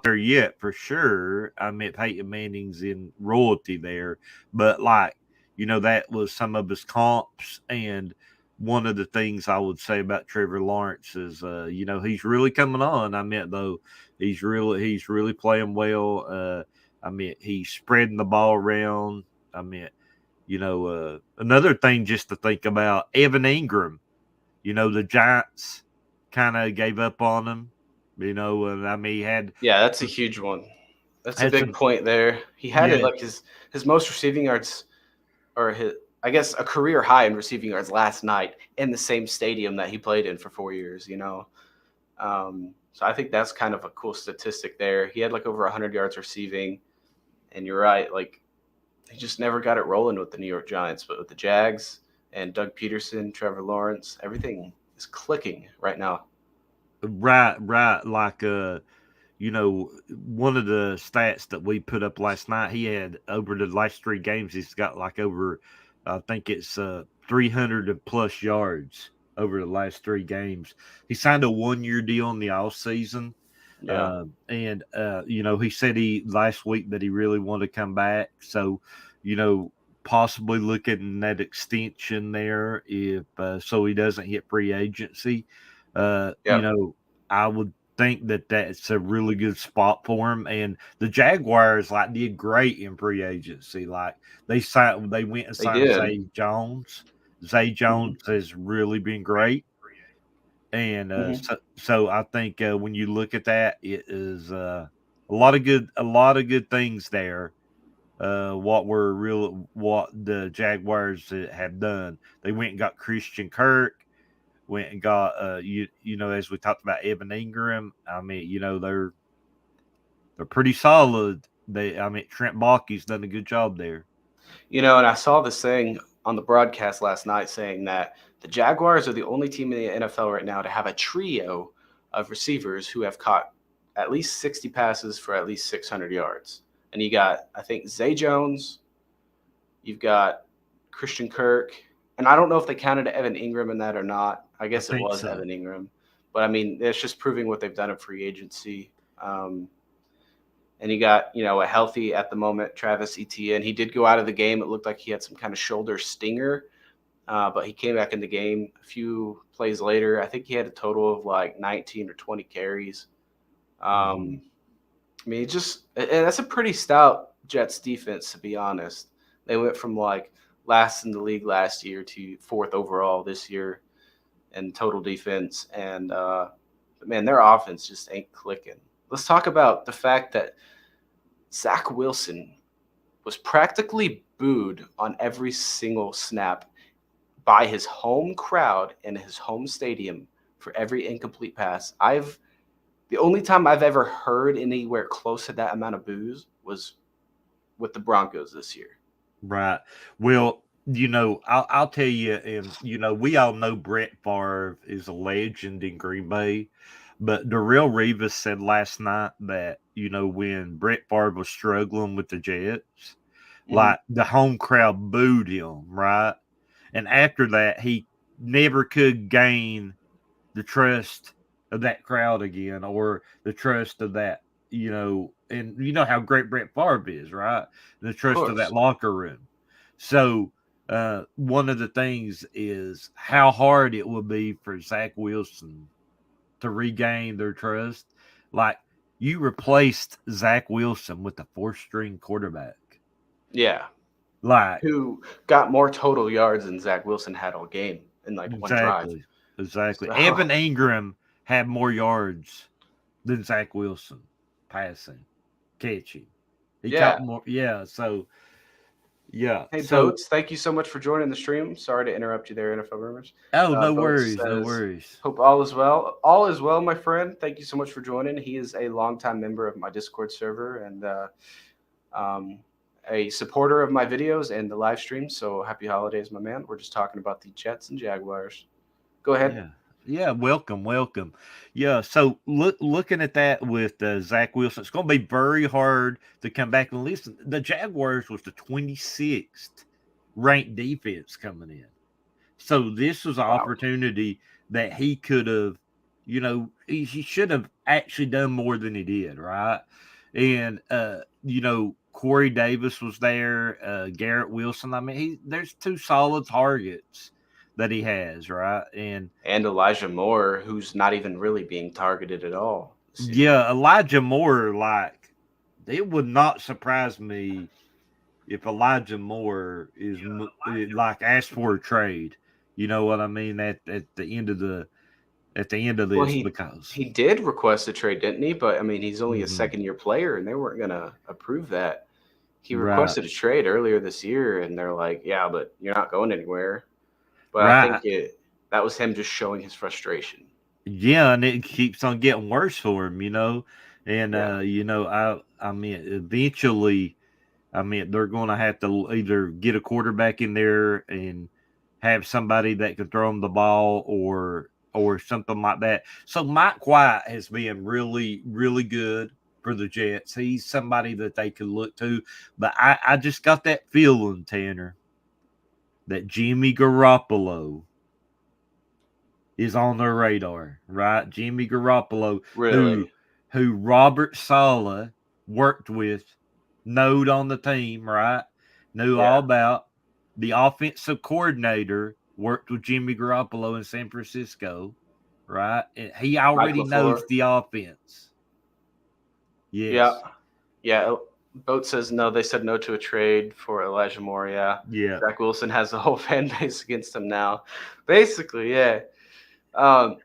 there yet for sure. I mean, Peyton Manning's in royalty there, but like, that was some of his comps. And one of the things I would say about Trevor Lawrence is, he's really coming on. I mean, though, he's really playing well. I mean, he's spreading the ball around. I mean, another thing just to think about, Evan Ingram. The Giants kind of gave up on him. And I mean, he had Yeah, that's a huge one. That's a had big some, point there. He had it yeah, like his most receiving yards, or his, I guess, a career high in receiving yards last night in the same stadium that he played in for 4 years. So I think that's kind of a cool statistic there. He had like over 100 yards receiving, and you're right, like he just never got it rolling with the New York Giants, but with the Jags and Doug Peterson, Trevor Lawrence, everything is clicking right now. right. Like, one of the stats that we put up last night, he had over the last 3 games, he's got like over, I think it's 300 and plus yards over the last 3 games. He signed a 1-year deal in the off season. Yeah. And he said he last week that he really wanted to come back. So, you know, possibly looking at extension there if so he doesn't hit free agency. Uh, you Yep. know, I would think that that's a really good spot for him. And the Jaguars like did great in free agency. Like they went and They signed did. Zay Jones. Zay Hmm. Jones has really been great. And Hmm. so I think when you look at that, it is a lot of good things there. What the Jaguars have done. They went and got Christian Kirk. Went and got as we talked about Evan Ingram. I mean, they're pretty solid. I mean, Trent Baalke's done a good job there. And I saw this thing on the broadcast last night saying that the Jaguars are the only team in the NFL right now to have a trio of receivers who have caught at least 60 passes for at least 600 yards. And you got, I think, Zay Jones, you've got Christian Kirk, and I don't know if they counted Evan Ingram in that or not. I I guess it think was so. Evan Ingram. But I mean, it's just proving what they've done in free agency. And you got, a healthy at the moment Travis Etienne. He did go out of the game. It looked like he had some kind of shoulder stinger, but he came back in the game a few plays later. I think he had a total of like 19 or 20 carries. Hmm. Um, I mean, and that's a pretty stout Jets defense, to be honest. They went from like last in the league last year to fourth overall this year in total defense. And man, their offense just ain't clicking. Let's talk about the fact that Zach Wilson was practically booed on every single snap by his home crowd in his home stadium for every incomplete pass. The only time I've ever heard anywhere close to that amount of boos was with the Broncos this year. Right. Well, I'll tell you, and we all know Brett Favre is a legend in Green Bay, but Darrell Revis said last night that when Brett Favre was struggling with the Jets, Hmm. like the home crowd booed him, right? And after that, he never could gain the trust of that crowd again, or the trust of that, and you know how great Brett Favre is, right? The Of trust of that course. locker room. So, one of the things is how hard it will be for Zach Wilson to regain their trust. Like, you replaced Zach Wilson with a four-string quarterback. Yeah. Like, Who got more total yards than Zach Wilson had all game in like one drive. exactly, exactly. So, Evan Ingram had more yards than Zach Wilson passing, catching. He yeah. caught more. Yeah. So, yeah. Hey, So, Boats, thank you so much for joining the stream. Sorry to interrupt you there, NFL Rumors. oh, no Boats worries. No says, worries. hope all is well. All is well, my friend. Thank you so much for joining. He is a longtime member of my Discord server and um, a supporter of my videos and the live streams. So happy holidays, my man. We're just talking about the Jets and Jaguars. Go ahead. Yeah. Yeah, welcome, welcome. Yeah, so looking at that with Zach Wilson, it's going to be very hard to come back and listen. The Jaguars was the 26th ranked defense coming in. So this was an Wow. opportunity that he could have, he should have actually done more than he did, right? And Corey Davis was there, Garrett Wilson. I mean, there's two solid targets that he has, right? And Elijah Moore, who's not even really being targeted at all this year. Yeah, Elijah Moore, like, it would not surprise me if Elijah Moore is like asked for a trade. You know what I mean? At the end of Well, this, he because he did request a trade, didn't he? But I mean, he's only a Mhm. second-year player, and they weren't gonna approve that. He Right, requested a trade earlier this year, and they're like, "Yeah, but you're not going anywhere." But I think right, that was him just showing his frustration. yeah, and it keeps on getting worse for him, and Yeah, I mean, eventually, I mean, they're going to have to either get a quarterback in there and have somebody that can throw them the ball, or something like that. So Mike White has been really, really good for the Jets. He's somebody that they could look to. But I just got that feeling, Tanner, that Jimmy Garoppolo is on their radar, right? Jimmy Garoppolo, who really. who Robert Saleh worked with, knowed on the team, right? Knew all Yeah, about. The offensive coordinator worked with Jimmy Garoppolo in San Francisco, right? And he Mike already knows LaFleur. the offense. Yeah, Yes. yeah. Boat says no. They said no to a trade for Elijah Moore. Yeah, Yeah. Zach Wilson has the whole fan base against him now. Basically, yeah. Um,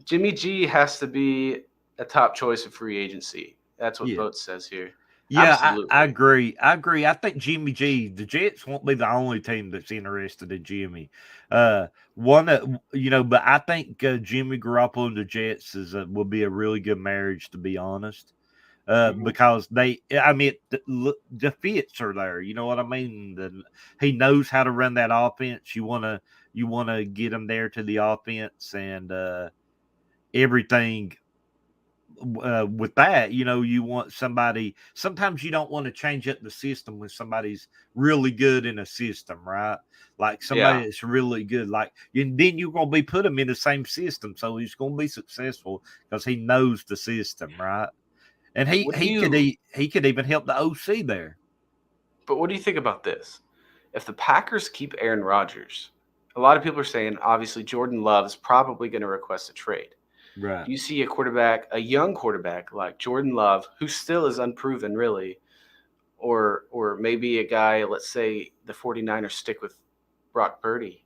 Jimmy G has to be a top choice of free agency. That's what Yeah. Boat says here. Yeah, I Absolutely. agree. I agree. I think Jimmy G, the Jets won't be the only team that's interested in Jimmy. One, but I think Jimmy Garoppolo and the Jets will be a really good marriage, to be honest. Hmm. Because the fits are there. You know what I mean? He knows how to run that offense. You wanna get him there to the offense and everything with that, you want somebody. Sometimes you don't want to change up the system when somebody's really good in a system, right? Like somebody Yeah. that's really good, like then you're gonna be put him in the same system, so he's gonna be successful because he knows the system, right? And he What do he could you? he could even help the OC there, But what do you think about this? If the Packers keep Aaron Rodgers, a lot of people are saying obviously Jordan Love is probably going to request a trade. right? Do you see a quarterback, a young quarterback like Jordan Love, who still is unproven really, or maybe a guy, let's say the 49ers stick with Brock Purdy?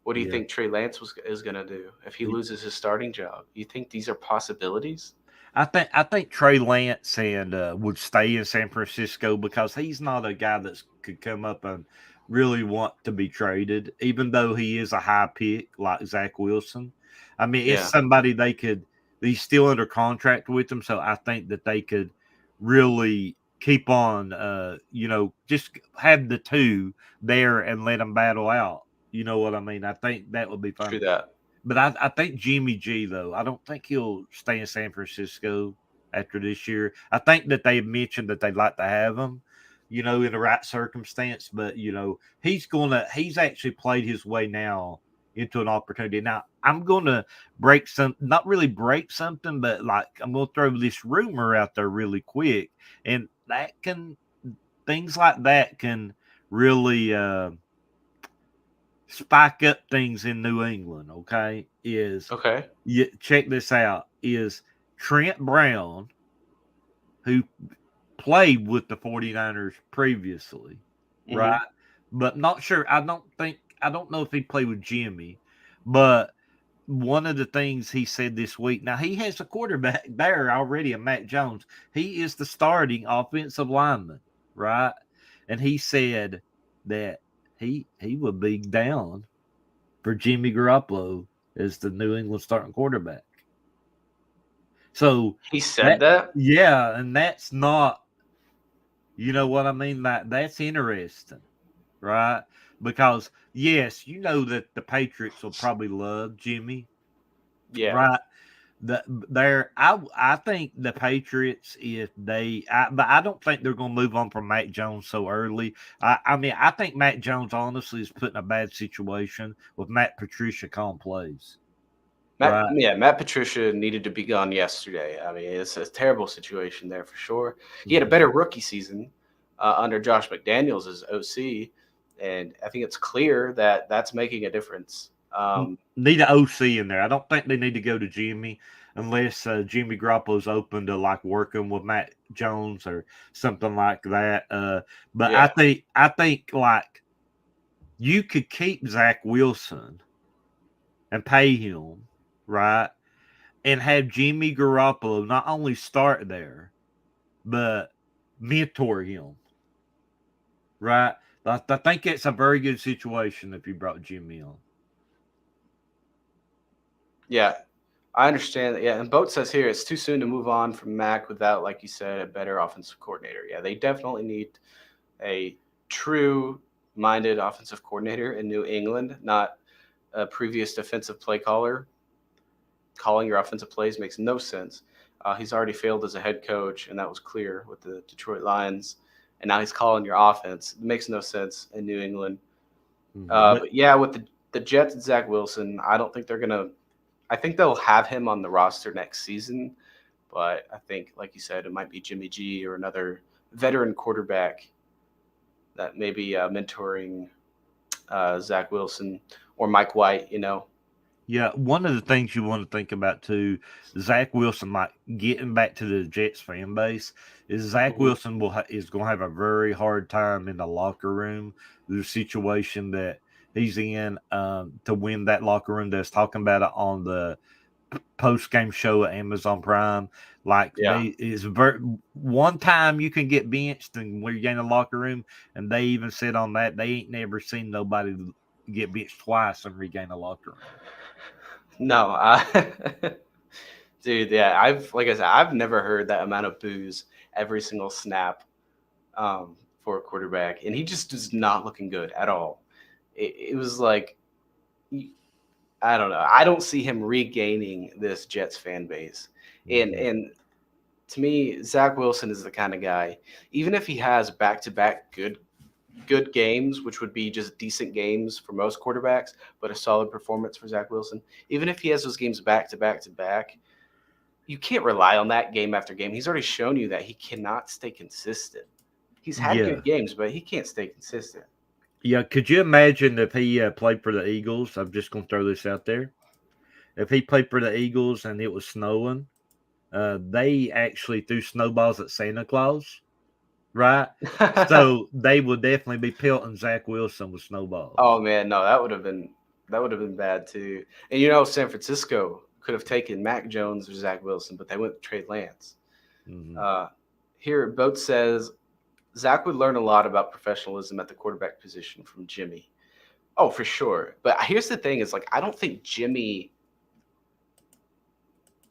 What do you Yeah. think Trey Lance is going to do if he loses his starting job? You think these are possibilities? I think Trey Lance and would stay in San Francisco because he's not a guy that could come up and really want to be traded, even though he is a high pick like Zach Wilson. I mean, it's Yeah. somebody they could. He's still under contract with them, so I think that they could really keep on. Just have the two there and let them battle out. You know what I mean? I think that would be fun. True that. But I think Jimmy G, though, I don't think he'll stay in San Francisco after this year. I think that they mentioned that they'd like to have him, in the right circumstance. But he's actually played his way now into an opportunity. Now I'm gonna not really break something, but like I'm gonna throw this rumor out there really quick, and things like that can really spike up things in New England, okay? Okay. Check this out. Is Trent Brown, who played with the 49ers previously, Hmm. right? But not sure. I don't know if he played with Jimmy, but one of the things he said this week, now he has a quarterback there already, a Matt Jones. He is the starting offensive lineman, right? And he said that he would be down for Jimmy Garoppolo as the New England starting quarterback. So He said that, that. yeah, and that's not, you know what I mean? That's interesting, right? Because yes, you know that the Patriots will probably love Jimmy, Yeah. right? I think the Patriots, but I don't think they're going to move on from Mac Jones so early. I mean, I think Mac Jones honestly is put in a bad situation with Matt Patricia calling plays. right? Matt Patricia needed to be gone yesterday. I mean, it's a terrible situation there for sure. He had a Mhm. better rookie season under Josh McDaniels as OC, and I think it's clear that that's making a difference. Need an OC in there. I don't think they need to go to Jimmy unless Jimmy Garoppolo's open to like working with Matt Jones or something like that. But Yeah, I think like you could keep Zach Wilson and pay him, right? And have Jimmy Garoppolo not only start there, but mentor him, right? I think it's a very good situation if you brought Jimmy on. yeah, I understand. Yeah, and Boat says here it's too soon to move on from Mac without, like you said, a better offensive coordinator. Yeah, they definitely need a true minded offensive coordinator in New England, not a previous defensive play caller. Calling your offensive plays makes no sense. He's already failed as a head coach, and that was clear with the Detroit Lions. And now he's calling your offense. It makes no sense in New England. But But yeah, with the Jets and Zach Wilson, I don't think they're gonna. I think they'll have him on the roster next season, but I think, like you said, it might be Jimmy G or another veteran quarterback that may be mentoring Zach Wilson or Mike White. yeah, one of the things you want to think about too, Zach Wilson, like getting back to the Jets fan base, is Zach Mhm. Wilson is going to have a very hard time in the locker room. The situation that he's in to win that locker room. That's talking about it on the post game show at Amazon Prime. Like Yeah. they is very one time you can get benched and where you in the locker room, and they even said on that they ain't never seen nobody get benched twice and regain the locker room. No, dude, yeah, like I said, I've never heard that amount of boos every single snap for a quarterback, and he just is not looking good at all. It was like, I don't know. I don't see him regaining this Jets fan base, Mm-hmm. and to me, Zach Wilson is the kind of guy. Even if he has back to back good games, which would be just decent games for most quarterbacks, but a solid performance for Zach Wilson. Even if he has those games back to back to back, you can't rely on that game after game. He's already shown you that he cannot stay consistent. He's had Yeah. good games, but he can't stay consistent. Yeah, could you imagine if he played for the Eagles? I'm just going to throw this out there. If he played for the Eagles and it was snowing, they actually threw snowballs at Santa Claus, right? So they would definitely be pelting Zach Wilson with snowballs. Oh man, no, that would have been bad too. And San Francisco could have taken Mac Jones or Zach Wilson, but they went with Trey Lance. Mm-hmm. Uh, Here, Boat says Zach would learn a lot about professionalism at the quarterback position from Jimmy. Oh, for sure. But here's the thing: is like I don't think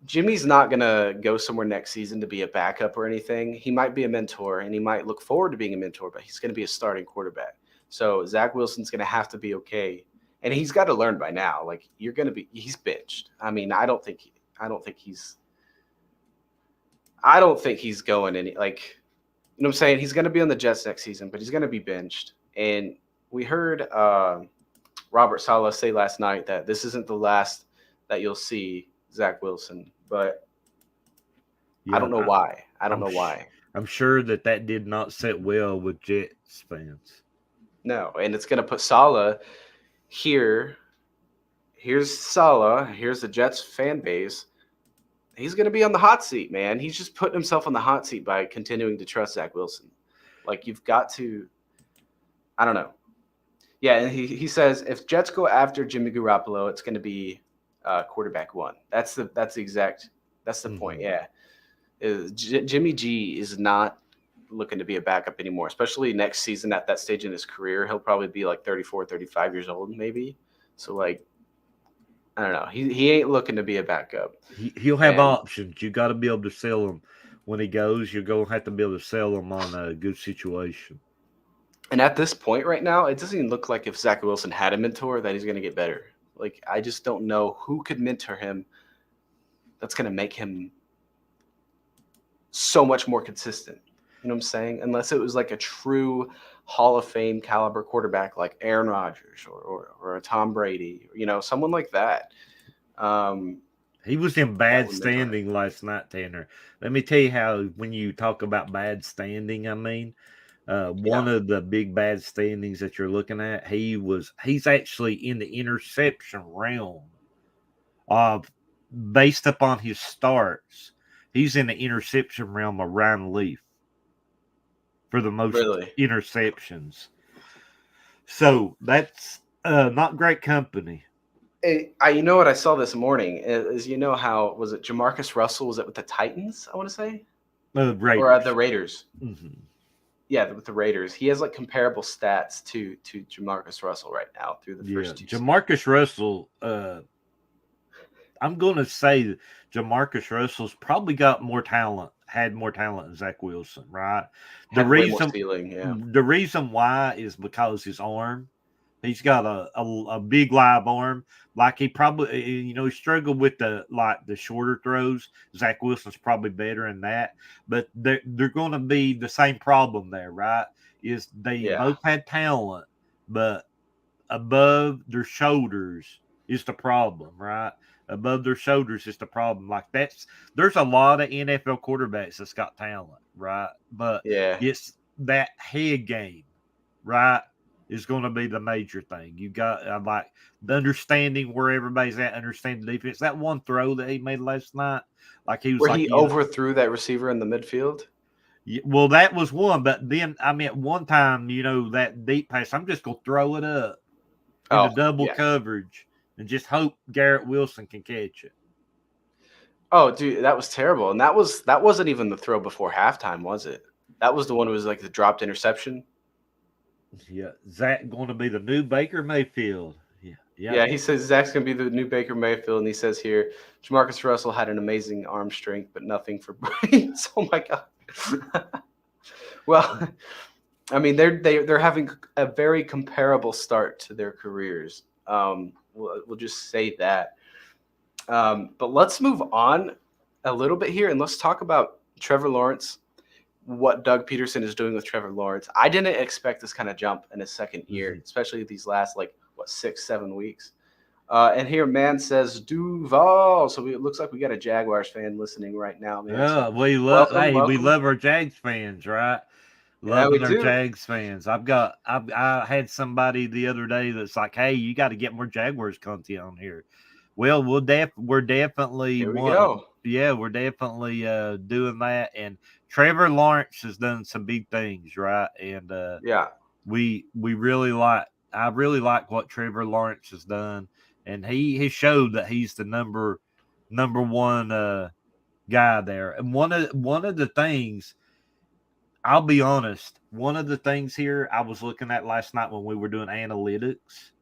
Jimmy's not gonna go somewhere next season to be a backup or anything. He might be a mentor, and he might look forward to being a mentor, but he's gonna be a starting quarterback. So Zach Wilson's gonna have to be okay, and he's got to learn by now. Like he's benched. I mean, I don't think he's going any like. You know what I'm saying? He's going to be on the Jets next season, but he's going to be benched. And we heard Robert Saleh say last night that this isn't the last that you'll see Zach Wilson, but I Yeah, don't know why. I don't I'm know sh- why. I'm sure that did not sit well with Jets fans. No, and it's going to put Saleh here. Here's Saleh. Here's the Jets fan base. He's going to be on the hot seat, man. He's just putting himself on the hot seat by continuing to trust Zach Wilson. Like you've got to. I don't know. Yeah, and he says if Jets go after Jimmy Garoppolo, it's going to be quarterback one. That's the point. Mm-hmm. Yeah, Jimmy G is not looking to be a backup anymore, especially next season at that stage in his career. He'll probably be like 34, 35 years old, maybe. So like, I don't know. He ain't looking to be a backup. He'll have And options. You got to be able to sell him when he goes. You're going to have to be able to sell him on a good situation. and at this point right now, it doesn't even look like if Zach Wilson had a mentor that he's going to get better. Like I just don't know who could mentor him that's going to make him so much more consistent. You know what I'm saying? Unless it was like a true Hall of Fame caliber quarterback like Aaron Rodgers or a Tom Brady, someone like that. He was in bad standing last night, Tanner. Let me tell you how, when you talk about bad standing, I mean, one of the big bad standings that you're looking at, he's actually in the interception realm of, based upon his starts, he's in the interception realm of Ryan Leaf for the most interceptions. So that's not great company. You know what I saw this morning is, you know, how was it Jamarcus Russell, was it with the Titans, I want to say? Raiders. Or the Raiders. Mm-hmm. Yeah, with the Raiders. He has like comparable stats to Jamarcus Russell right now through the first two Jamarcus Russell, I'm going to say Jamarcus Russell's probably had more talent than Zach Wilson, right? The reason why is because his arm. He's got a big live arm. Like, he probably, he struggled with the shorter throws. Zach Wilson's probably better in that. But they're going to be the same problem there, right? Is they both had talent, but above their shoulders is the problem, right? Above their shoulders is the problem. Like, there's a lot of NFL quarterbacks that's got talent, right? But it's that head game, right, is going to be the major thing. You got like the understanding where everybody's at, understanding the defense. That one throw that he made last night, like he was where he overthrew that receiver in the midfield. Well, that was one, but then I mean, at one time, that deep pass, I'm just gonna throw it up into double coverage and just hope Garrett Wilson can catch it. Oh, dude, that was terrible, and that wasn't even the throw before halftime, was it? That was the one who was like the dropped interception. Yeah, Zach going to be the new Baker Mayfield. Yeah, he says Zach's going to be the new Baker Mayfield, and he says here, Jamarcus Russell had an amazing arm strength, but nothing for brains. Oh my God. Well, I mean, they're having a very comparable start to their careers. We'll just say that. But let's move on a little bit here, and let's talk about Trevor Lawrence. What Doug Peterson is doing with Trevor Lawrence. I didn't expect this kind of jump in his second year, especially these last 6-7 weeks. And here, man says Duval. So it looks like we got a Jaguars fan listening right now, man. Yeah, we love our Jags fans, right? Loving our Jags fans. I had somebody the other day that's like, "Hey, you got to get more Jaguars content on here." Well, we're definitely here we go. Yeah, we're definitely doing that. And Trevor Lawrence has done some big things, right? And we really like. I really like what Trevor Lawrence has done, and he has showed that he's the number one guy there. And one of the things, I'll be honest, one of the things here I was looking at last night when we were doing analytics,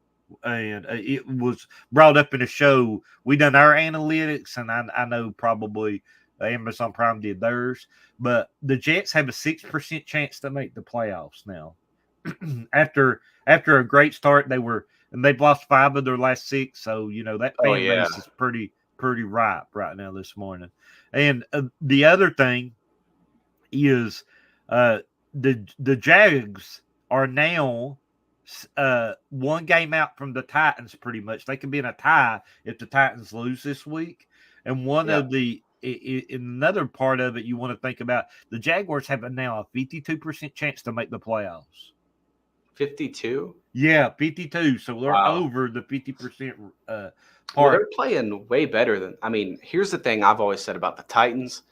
and it was brought up in a show. We done our analytics, and I know probably Amazon Prime did theirs, but the Jets have a 6% chance to make the playoffs now. After a great start, they've lost 5 of their last 6, so that fan base is pretty ripe right now this morning. And the other thing is, the Jags are now one game out from the Titans. Pretty much, they can be in a tie if the Titans lose this week. And in another part of it, you want to think about, the Jaguars have now a 52% chance to make the playoffs. 52? Yeah, 52. So they're over the 50% part. Well, they're playing way better than. I mean, here's the thing I've always said about the Titans.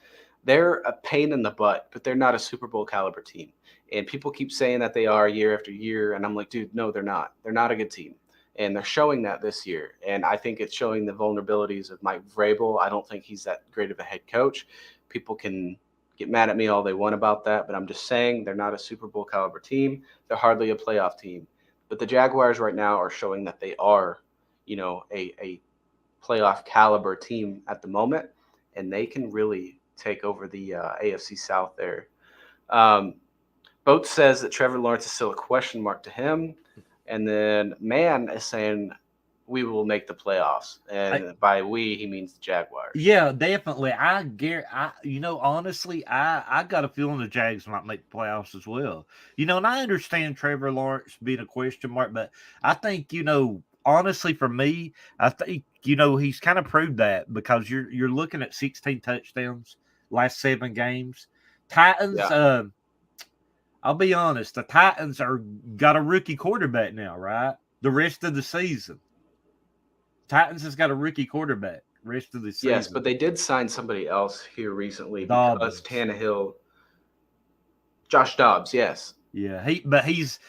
They're a pain in the butt, but they're not a Super Bowl caliber team. And people keep saying that they are year after year. And I'm like, dude, no, they're not. They're not a good team. And they're showing that this year. And I think it's showing the vulnerabilities of Mike Vrabel. I don't think he's that great of a head coach. People can get mad at me all they want about that, but I'm just saying they're not a Super Bowl caliber team. They're hardly a playoff team. But the Jaguars right now are showing that they are, a playoff caliber team at the moment, and they can really take over the AFC South there. Boat says that Trevor Lawrence is still a question mark to him. And then Man is saying we will make the playoffs. And by we, he means the Jaguars. Yeah, definitely. Honestly, I got a feeling the Jags might make the playoffs as well. And I understand Trevor Lawrence being a question mark, but I think, honestly, for me, I think he's kind of proved that because you're looking at 16 touchdowns last 7 games. Titans, Yeah. I'll be honest, the Titans are got a rookie quarterback now, right? The rest of the season, Titans has got a rookie quarterback. Rest of the Yes, season, but they did sign somebody else here recently because Dobbins. Tannehill, Josh Dobbs. Yes. Yeah, he's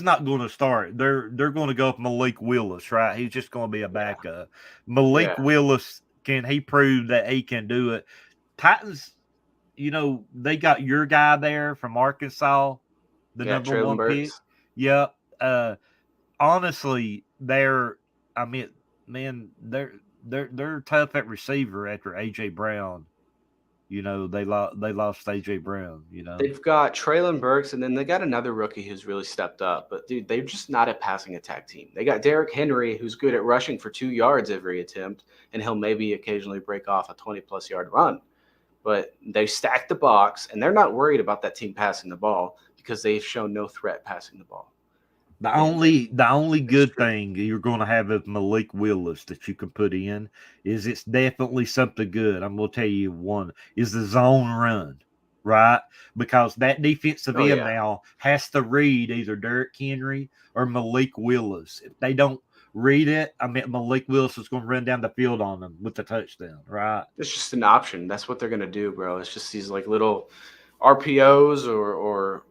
not going to start. They're going to go up Malik Willis, right? He's just going to be a Yeah. backup. Malik Yeah. Willis, can he prove that he can do it? Titans, they got your guy there from Arkansas, the Yeah. number Traylon one pick. Burks. Yep. Honestly, I mean, man, they're tough at receiver after AJ Brown. They lost AJ Brown. They've got Traylon Burks, and then they got another rookie who's really stepped up. But dude, they're just not a passing attack team. They got Derrick Henry, who's good at rushing for 2 yards every attempt, and he'll maybe occasionally break off a 20-plus yard run. But they stack the box, and they're not worried about that team passing the ball because they've shown no threat passing the ball. The And only good true. thing you're going to have with Malik Willis that you can put in is it's definitely something good. I'm going to tell you one is the zone run, right? Because that defensive Oh, end yeah. now has to read either Derrick Henry or Malik Willis. If they don't read it, Malik Willis is going to run down the field on them with the touchdown, right? It's just an option. That's what they're going to do, bro. It's just these like little RPOs or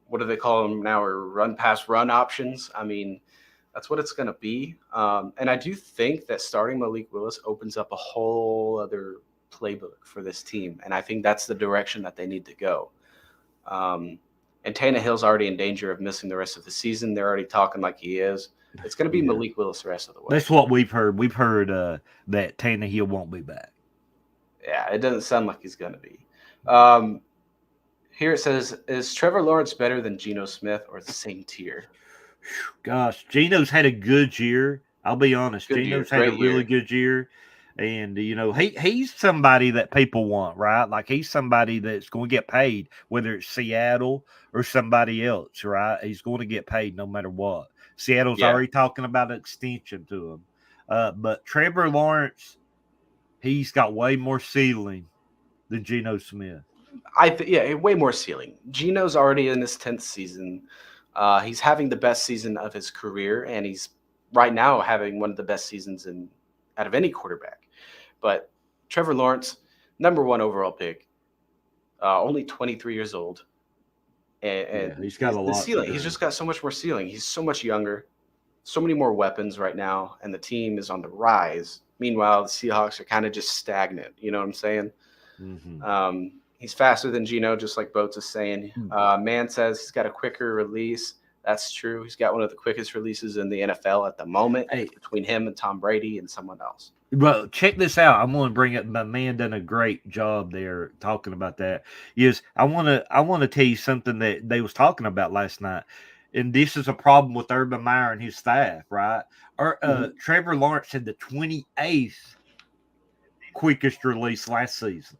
what do they call them now? Or run pass run options. I mean, that's what it's going to be. And I do think that starting Malik Willis opens up a whole other playbook for this team. And I think that's the direction that they need to go. And Tannehill's already in danger of missing the rest of the season. They're already talking like he is. It's going to be Yeah. Malik Willis the rest of the way. That's what we've heard. We've heard that Tannehill won't be back. Yeah, it doesn't sound like he's going to be. Here it says, is Trevor Lawrence better than Geno Smith or the same tier? Gosh, Geno's had a good year. I'll be honest. Good year. Geno's had a Great really year. good year. And, he's somebody that people want, right? Like, he's somebody that's going to get paid, whether it's Seattle or somebody else, right? He's going to get paid no matter what. Seattle's Yeah. already talking about an extension to him. But Trevor Lawrence, he's got way more ceiling than Geno Smith. Yeah, way more ceiling. Geno's already in his 10th season. He's having the best season of his career, and he's right now having one of the best seasons out of any quarterback. But Trevor Lawrence, number 1 overall pick, only 23 years old. And he's got a lot. Ceiling. He's just got so much more ceiling. He's so much younger, so many more weapons right now, and the team is on the rise. Meanwhile, the Seahawks are kind of just stagnant. You know what I'm saying? Mm-hmm. He's faster than Geno, just like Boats is saying. Man says he's got a quicker release. That's true. He's got one of the quickest releases in the NFL at the moment, between him and Tom Brady and someone else. Well, check this out. I'm going to bring up my man done a great job there talking about that. I want to tell you something that they was talking about last night, and this is a problem with Urban Meyer and his staff, right? Trevor Lawrence had the 28th quickest release last season.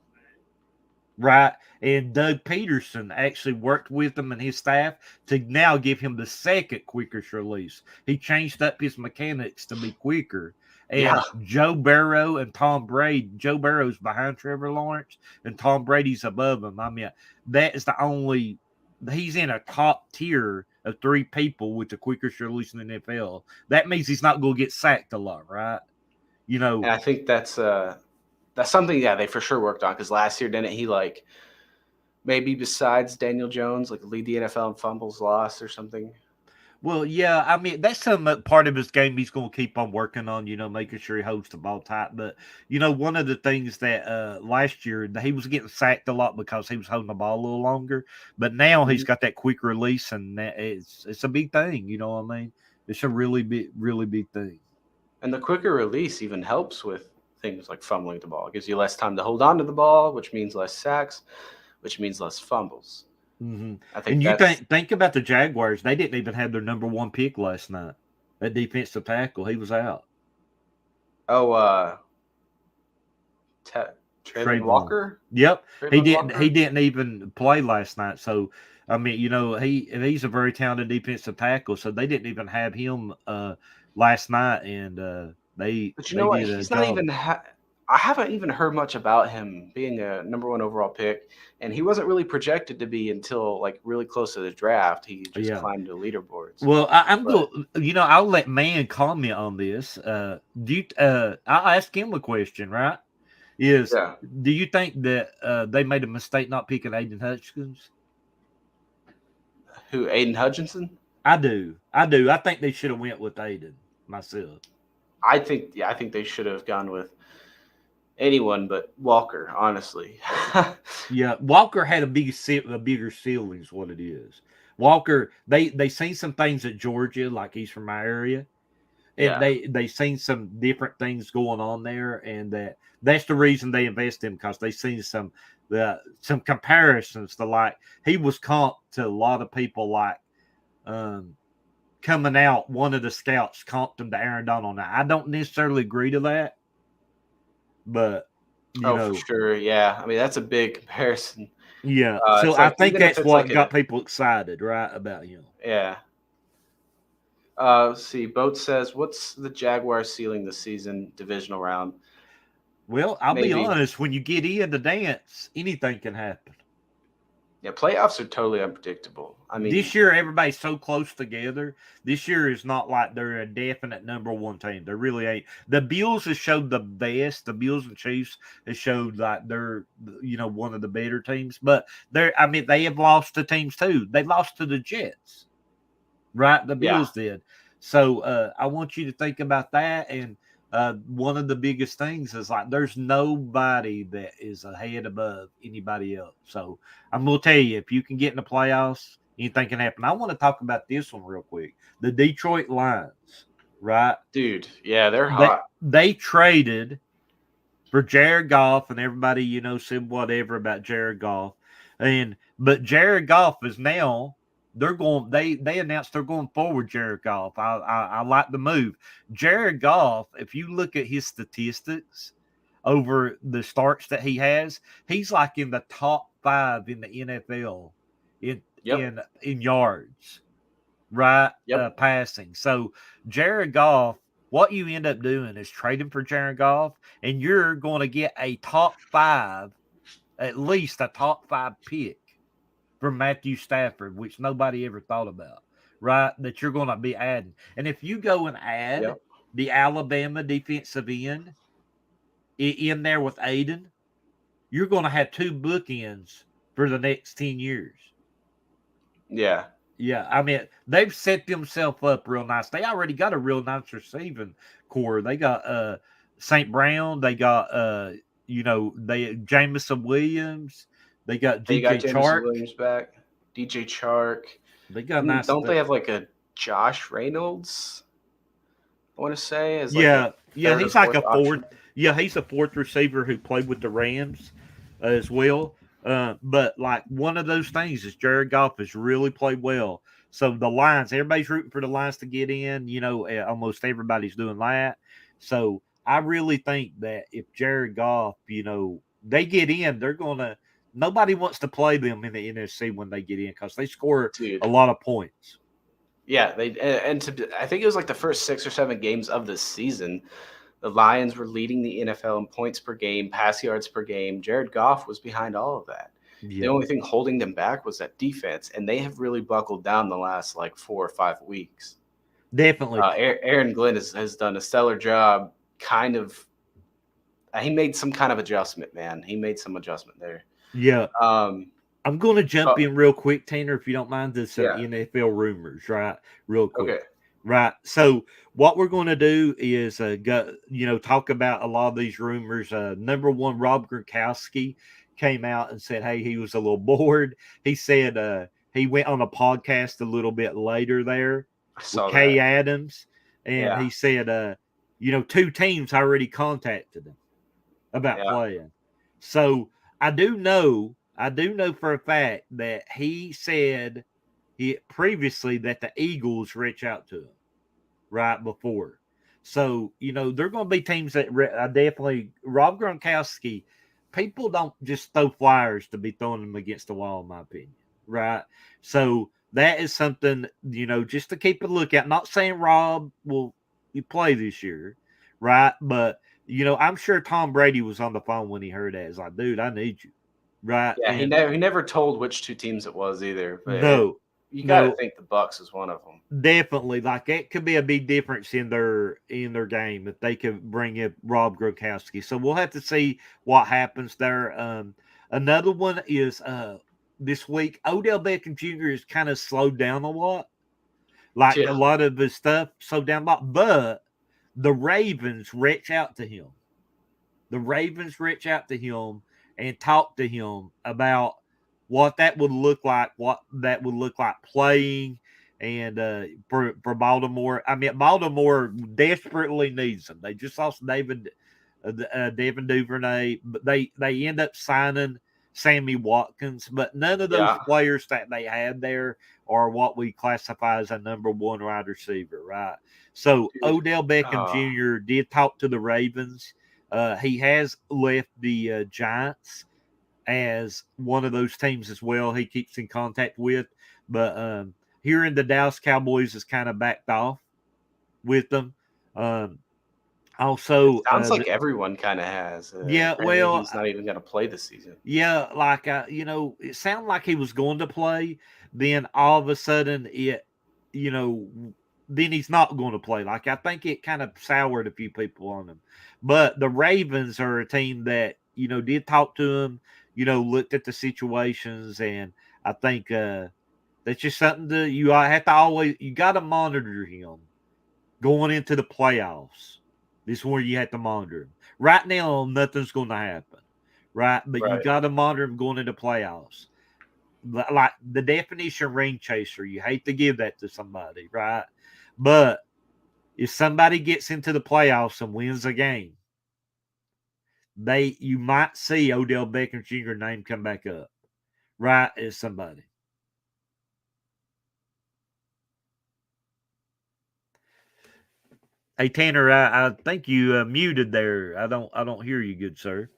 Right, and Doug Peterson actually worked with him and his staff to now give him the second quickest release. He changed up his mechanics to be quicker. And Joe Burrow and Tom Brady, Joe Burrow's behind Trevor Lawrence, and Tom Brady's above him. That is he's in a top tier of 3 people with the quickest release in the NFL. That means he's not going to get sacked a lot, right? And I think that's something, they for sure worked on, because last year, didn't he, like, maybe besides Daniel Jones, like, lead the NFL in fumbles lost or something? Well, yeah, that's some part of his game he's going to keep on working on, making sure he holds the ball tight. But, one of the things that last year, he was getting sacked a lot because he was holding the ball a little longer. But now he's got that quick release, and it's a big thing, you know what I mean? It's a really big thing. And the quicker release even helps with things like fumbling the ball. It gives you less time to hold on to the ball, which means less sacks, which means less fumbles. Mm-hmm. I think think about the Jaguars. They didn't even have their number 1 pick last night. That defensive tackle, he was out. Oh, Trayvon Walker? Yep. He didn't even play last night. So, he's a very talented defensive tackle, so they didn't even have him last night, and they But you know what? did a He's not job. even. I haven't even heard much about him being a number one overall pick, and he wasn't really projected to be until like really close to the draft. He just Yeah. climbed the leaderboards. Well, I'm But going. I'll let Man comment on this. I'll ask him a question. Right? Is yeah, Do you think that they made a mistake not picking Aiden Hutchins? who? Aiden Hutchinson? I do. I do. I think they should have went with Aiden myself. I think. Yeah, I think they should have gone with anyone but Walker. Honestly. Yeah, Walker had a bigger ceiling is what it is. Walker, they seen some things at Georgia, like he's from my area, and yeah. they seen some different things going on there, and that's the reason they invest in, because they seen some comparisons to, like, he was comped to a lot of people, like um coming out, one of the scouts comped him to Aaron Donald. Now I don't necessarily agree to that, but you Oh, for know, sure. Yeah. I mean, that's a big comparison. yeah. So It's I like think even if that's it's like what a got people excited, right, about him. yeah. Let's see. Boat says, "What's the Jaguars ceiling this season? Divisional round? Well, I'll be Maybe. honest, when you get in the dance, anything can happen. Yeah, playoffs are totally unpredictable. I mean, This year, everybody's so close together. This year is not like they're a definite number one team. They really ain't. The Bills have showed the best. The Bills and Chiefs have showed like they're, one of the better teams. But they have lost to teams too. They lost to the Jets, right? The yeah, Bills did. So I want you to think about that. And one of the biggest things is, like, there's nobody that is ahead above anybody else. So I'm going to tell you, if you can get in the playoffs, anything can happen. I want to talk about this one real quick. The Detroit Lions, right? dude. Yeah, they're They, hot. they traded for Jared Goff, and everybody, said whatever about Jared Goff. But Jared Goff is now, they announced they're going forward Jared Goff. I like the move. Jared Goff, if you look at his statistics over the starts that he has, he's like in the top 5 in the NFL in Yep, yards, right? yep. Passing. So Jared Goff, what you end up doing is trading for Jared Goff, and you're going to get a top 5, at least a top 5 pick from Matthew Stafford, which nobody ever thought about, right? That you're going to be adding. And if you go and add Yep. the Alabama defensive end in there with Aiden, you're going to have 2 bookends for the next 10 years. Yeah. Yeah, they've set themselves up real nice. They already got a real nice receiving core. They got St. Brown. They got they Jameson Williams. They got They got DJ Jameson Chark. Williams back. DJ Chark. They got And nice. don't they have like a Josh Reynolds? I want to say as like a Yeah, yeah. third or He's like fourth a fourth. option. Yeah, he's a fourth receiver who played with the Rams as well. But like, one of those things is Jared Goff has really played well. So the Lions, everybody's rooting for the Lions to get in. Almost everybody's doing that. So I really think that if Jared Goff, they get in, they're gonna. Nobody wants to play them in the NFC when they get in, because they score Dude. a lot of points. Yeah, I think it was like the first 6 or 7 games of the season. The Lions were leading the NFL in points per game, pass yards per game. Jared Goff was behind all of that. The Yeah, only thing holding them back was that defense, and they have really buckled down the last like 4 or 5 weeks. definitely. Aaron Glenn has done a stellar job. Kind of, he made some kind of adjustment, man. He made some adjustment there. Yeah. Um, I'm going to jump but in real quick, Tanner, if you don't mind, to some yeah, NFL rumors, right? Real quick. okay. Right. So what we're going to do is talk about a lot of these rumors. Number one, Rob Gronkowski came out and said, hey, he was a little bored. He said he went on a podcast a little bit later there I with saw Kay that. Adams, and Yeah, he said 2 teams already contacted him about yeah. playing. So I do know for a fact that he said previously that the Eagles reach out to him right before. So, they're going to be teams that definitely, Rob Gronkowski, people don't just throw flyers to be throwing them against the wall, in my opinion, right? So that is something, just to keep a lookout. Not saying Rob will play this year, right? But I'm sure Tom Brady was on the phone when he heard that. It's like, dude, I need you, right? Yeah, And he never told which two teams it was either, but no, you got to no, think the Bucks is one of them. definitely, like it could be a big difference in their game if they could bring in Rob Gronkowski. So we'll have to see what happens there. Another one is this week Odell Beckham Jr. has kind of slowed down a lot. Like Yeah, a lot of his stuff slowed down a lot, but the Ravens reach out to him. The Ravens reach out to him and talk to him about what that would look like, playing, and for Baltimore. I mean, Baltimore desperately needs him. They just lost Devin Duvernay, but they end up signing Sammy Watkins. But none of those yeah. players that they had there are what we classify as a number one wide receiver, right? So Dude. Odell Beckham Jr. did talk to the Ravens. He has left the Giants as one of those teams as well. He keeps in contact with, but here in the Dallas Cowboys has kind of backed off with them. It Also, sounds like everyone kind of has. yeah, Apparently, well, he's not even going to play this season. yeah, like it sounded like he was going to play. Then all of a sudden, you know, then he's not going to play. Like I think it kind of soured a few people on him. But the Ravens are a team that did talk to him. Looked at the situations, and I think that's just something that you have to always you got to monitor him going into the playoffs. This is where you have to monitor him. Right now, nothing's going to happen, right? But you Right. got to monitor him going into playoffs. Like the definition of ring chaser, you hate to give that to somebody, right? But if somebody gets into the playoffs and wins a game, you might see Odell Beckham Jr. name come back up, right? As somebody. Hey Tanner, I think you muted there. I don't hear you, good sir.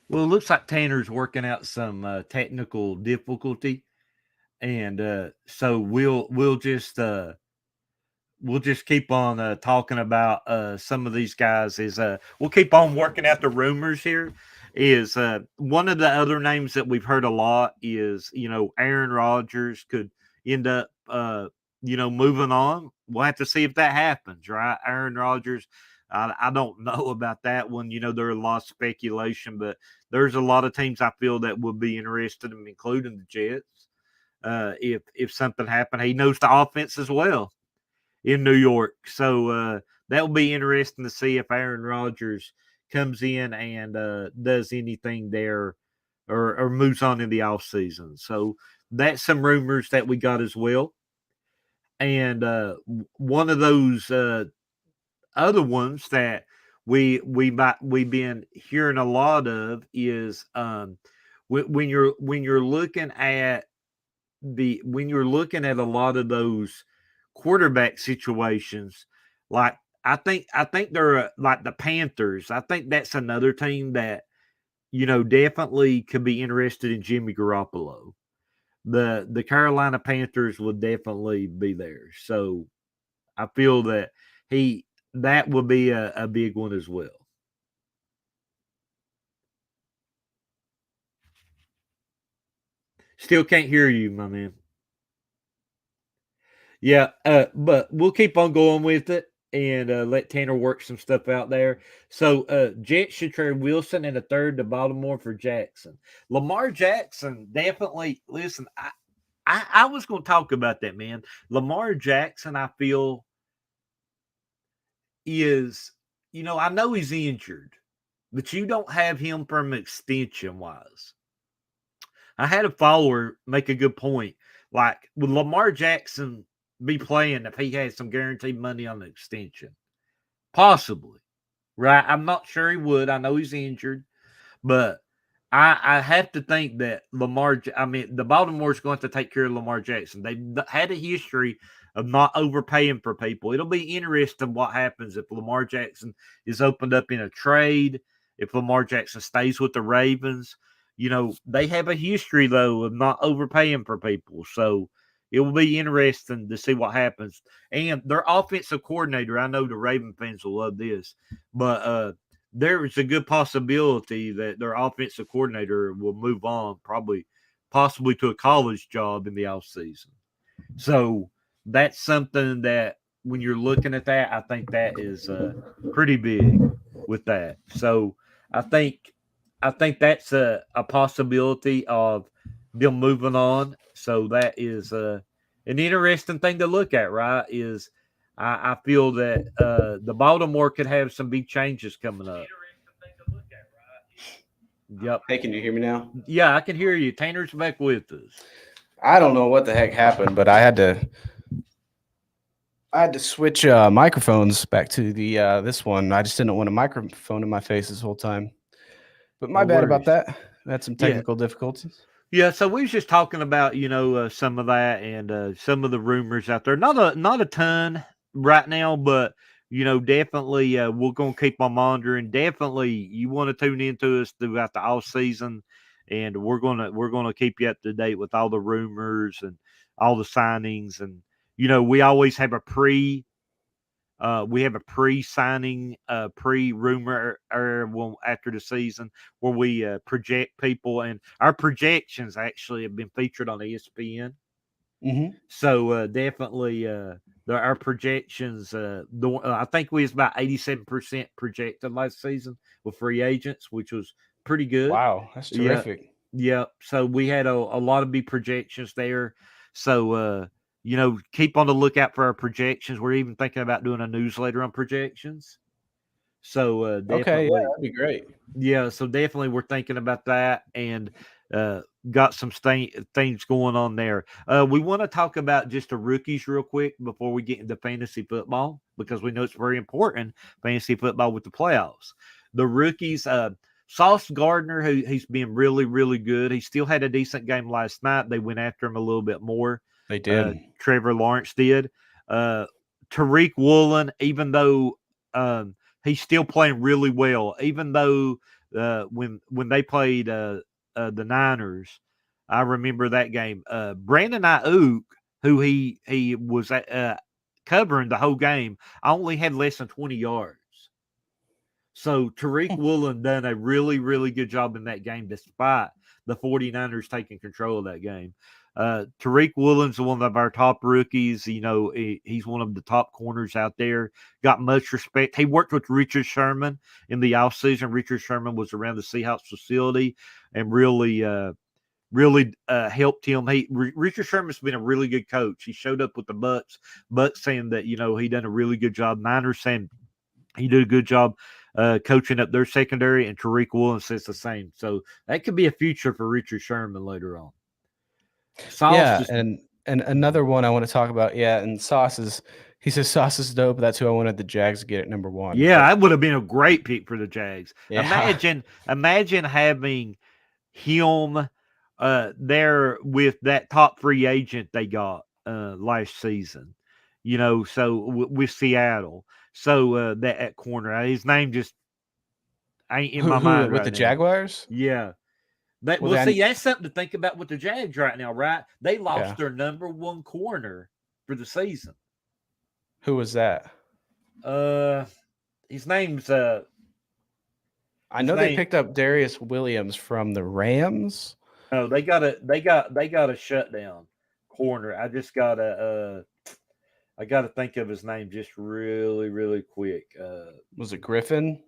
Well, it looks like Tanner's working out some technical difficulty, and so we'll just keep on talking about some of these guys. We'll keep on working out the rumors here. Is one of the other names that we've heard a lot is Aaron Rodgers could end up moving on. We'll have to see if that happens, right? Aaron Rodgers. I don't know about that one. There's a lot of speculation, but there's a lot of teams I feel that would be interested in, including the Jets. If something happened, he knows the offense as well in New York. So that will be interesting to see if Aaron Rodgers comes in and does anything there or moves on in the offseason. So that's some rumors that we got as well. And one of those other ones that we've been hearing a lot of is when you're looking at a lot of those quarterback situations, like I think they're like the Panthers. I think that's another team that definitely could be interested in Jimmy Garoppolo. The Carolina Panthers would definitely be there. So I feel that he that would be a big one as well. Still can't hear you, my man. Yeah, but we'll keep on going with it and let Tanner work some stuff out there. So, Jets should trade Wilson and a third to Baltimore for Jackson. Lamar Jackson definitely. Listen, I was going to talk about that, man. Lamar Jackson, I feel is, I know he's injured, but you don't have him from extension wise. I had a follower make a good point. Like, would Lamar Jackson be playing if he had some guaranteed money on the extension? Possibly, right? I'm not sure he would. I know he's injured, but I have to think that the Baltimore's going to take care of Lamar Jackson. They've had a history of not overpaying for people. It'll be interesting what happens if Lamar Jackson is opened up in a trade, if Lamar Jackson stays with the Ravens. They have a history, though, of not overpaying for people. So it will be interesting to see what happens. And their offensive coordinator, I know the Raven fans will love this, but there is a good possibility that their offensive coordinator will move on, possibly to a college job in the offseason. So that's something that when you're looking at that, I think that is pretty big with that. So I think that's a possibility of them moving on. So that is an interesting thing to look at, right? I feel that the Baltimore could have some big changes coming up. Yep. Hey, can you hear me now? Yeah, I can hear you. Tanner's back with us. I don't know what the heck happened, but I had to switch microphones back to the this one. I just didn't want a microphone in my face this whole time. But my No bad about worries. that. I had some Yeah. technical difficulties. Yeah, so we was just talking about some of that and some of the rumors out there. Not a ton right now, but definitely we're gonna keep on monitoring. Definitely, you want to tune into us throughout the off season, and we're gonna keep you up to date with all the rumors and all the signings. And we always have a pre-signing, pre-rumor after the season where we project people, and our projections actually have been featured on ESPN. Mm-hmm. So definitely, our projections. I think we was about 87% projected last season with free agents, which was pretty good. Wow, that's Yeah, terrific. yeah. So we had a lot of big projections there. So keep on the lookout for our projections. We're even thinking about doing a newsletter on projections. So Okay, yeah, definitely, that'd be great. yeah. So definitely, we're thinking about that and got some things going on there. We want to talk about just the rookies real quick before we get into fantasy football because we know it's very important fantasy football with the playoffs. The rookies. Sauce Gardner, he's been really, really good. He still had a decent game last night. They went after him a little bit more. They did. Trevor Lawrence did. Tariq Woolen, even though he's still playing really well, even though when they played the Niners, I remember that game. Brandon Ayuk, who he was covering the whole game, only had less than 20 yards. So Tariq Woolen done a really, really good job in that game despite the 49ers taking control of that game. Tariq Woolen's one of our top rookies. He's one of the top corners out there. Got much respect. He worked with Richard Sherman in the offseason. Richard Sherman was around the Seahawks facility and really helped him. Richard Sherman's been a really good coach. He showed up with the Bucks saying that, he done a really good job. Niners saying he did a good job coaching up their secondary, and Tariq Woolen says the same. So that could be a future for Richard Sherman later on. Yeah, and another one I want to talk about. Yeah, and he says Sauce is dope. That's who I wanted the Jags to get at number 1. Yeah, that would have been a great pick for the Jags. Yeah. Imagine having him there with that top free agent they got last season. So with Seattle. So that at corner, his name just ain't in my mind with right the now. Jaguars? Yeah. See, that's something to think about with the Jags right now, right? They lost their number 1 corner for the season. Who was that? His name's I know they picked up Darius Williams from the Rams. No, they got a shutdown corner. I just gotta think of his name just really, really quick. Was it Griffin?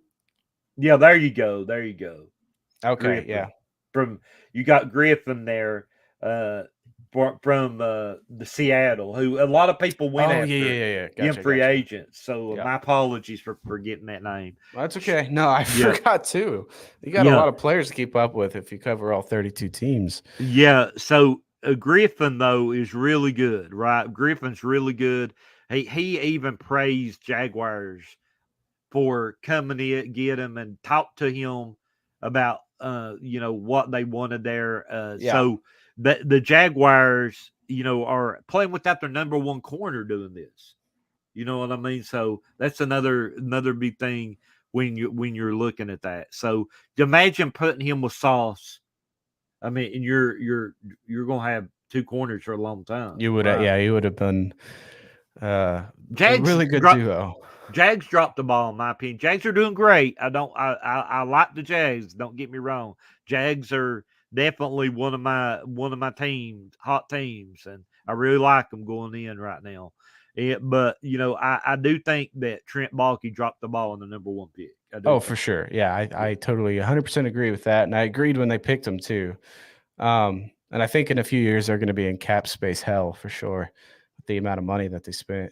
Yeah, there you go. Okay, Griffin. yeah. You got Griffin there. from the Seattle, who a lot of people went Oh, yeah, after yeah. in Gotcha, free gotcha. agents. So Yeah. my apologies for forgetting that name. That's okay. No, I Yeah. forgot too. You got a Yeah. lot of players to keep up with if you cover all 32 teams. Yeah. So Griffin though is really good, right? Griffin's really good. He even praised Jaguars for coming in, get him, and talk to him about what they wanted there. Yeah. So the Jaguars, are playing without their number one corner doing this. You know what I mean? So that's another big thing when you're looking at that. So imagine putting him with Sauce. I mean, and you're gonna have two corners for a long time. You would Right? you would have been a Jags really good dropped duo. Jags dropped the ball in my opinion. Jags are doing great. I like the Jags. Don't get me wrong. Jags are definitely one of my teams, hot teams, and I really like them going in right now. But I do think that Trent Baalke dropped the ball in the number one pick. Oh, for sure. Yeah, I totally 100% agree with that. And I agreed when they picked him too. And I think in a few years they're going to be in cap space hell for sure with the amount of money that they spent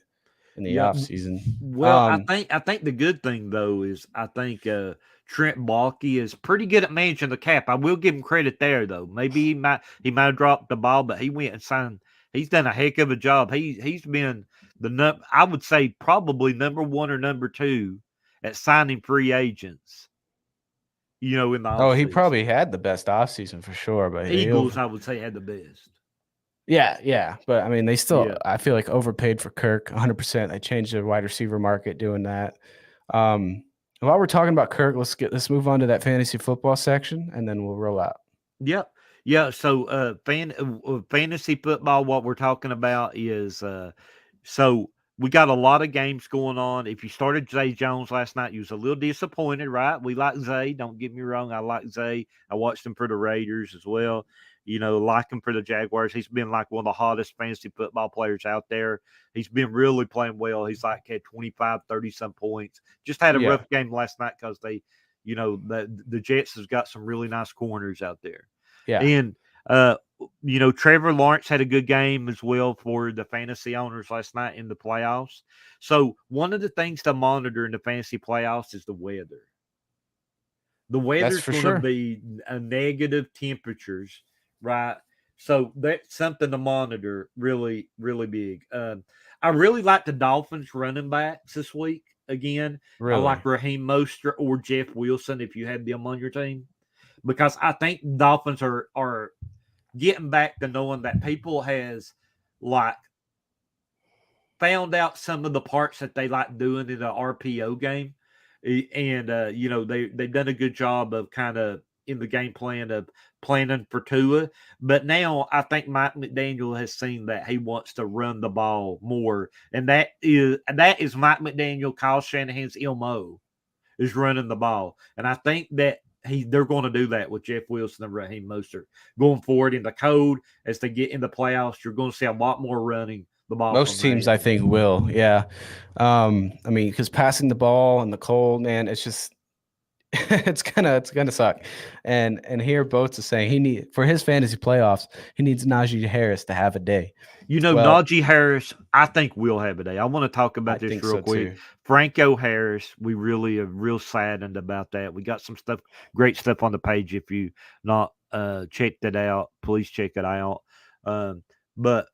in the offseason. Well, I think the good thing though is I think Trent Baalke is pretty good at managing the cap. I will give him credit there though. Maybe he might have dropped the ball, but he went and signed. He's done a heck of a job. He's been I would say probably number one or number two at signing free agents. In the offseason. He probably had the best offseason for sure. But Eagles, I would say, had the best. Yeah. But I mean, they still, I feel like overpaid for Kirk 100%. They changed the wide receiver market doing that. While we're talking about Kirk, let's move on to that fantasy football section, and then we'll roll out. Yep. Yeah. So, fantasy football, what we're talking about is, so we got a lot of games going on. If you started Zay Jones last night, you was a little disappointed, right? We like Zay. Don't get me wrong. I like Zay. I watched him for the Raiders as well. Like him for the Jaguars. He's been like one of the hottest fantasy football players out there. He's been really playing well. He's like had 25, 30 some points. Just had a rough game last night because they, the Jets has got some really nice corners out there. Yeah. And, Trevor Lawrence had a good game as well for the fantasy owners last night in the playoffs. So one of the things to monitor in the fantasy playoffs is the weather. The weather's going to be negative temperatures, right? So that's something to monitor really, really big. I really like the Dolphins running backs this week again. Really? I like Raheem Mostert or Jeff Wilson if you have them on your team. Because I think Dolphins are getting back to knowing that people has like found out some of the parts that they like doing in the RPO game, and they've done a good job of kind of in the game plan of planning for Tua. But now I think Mike McDaniel has seen that he wants to run the ball more, and that is Mike McDaniel, Kyle Shanahan's MO is running the ball, and I think that they're going to do that with Jeff Wilson and Raheem Mostert going forward in the code as they get in the playoffs. You're going to see a lot more running the ball. Most teams, I think, will. Yeah. I mean, because passing the ball in the cold, man, it's just it's gonna suck. And here Boats is saying for his fantasy playoffs, he needs Najee Harris to have a day. Najee Harris, I think will have a day. I want to talk about this real quick. Too. Franco Harris, we really are real saddened about that. We got some great stuff on the page. If you not checked it out, please check it out. But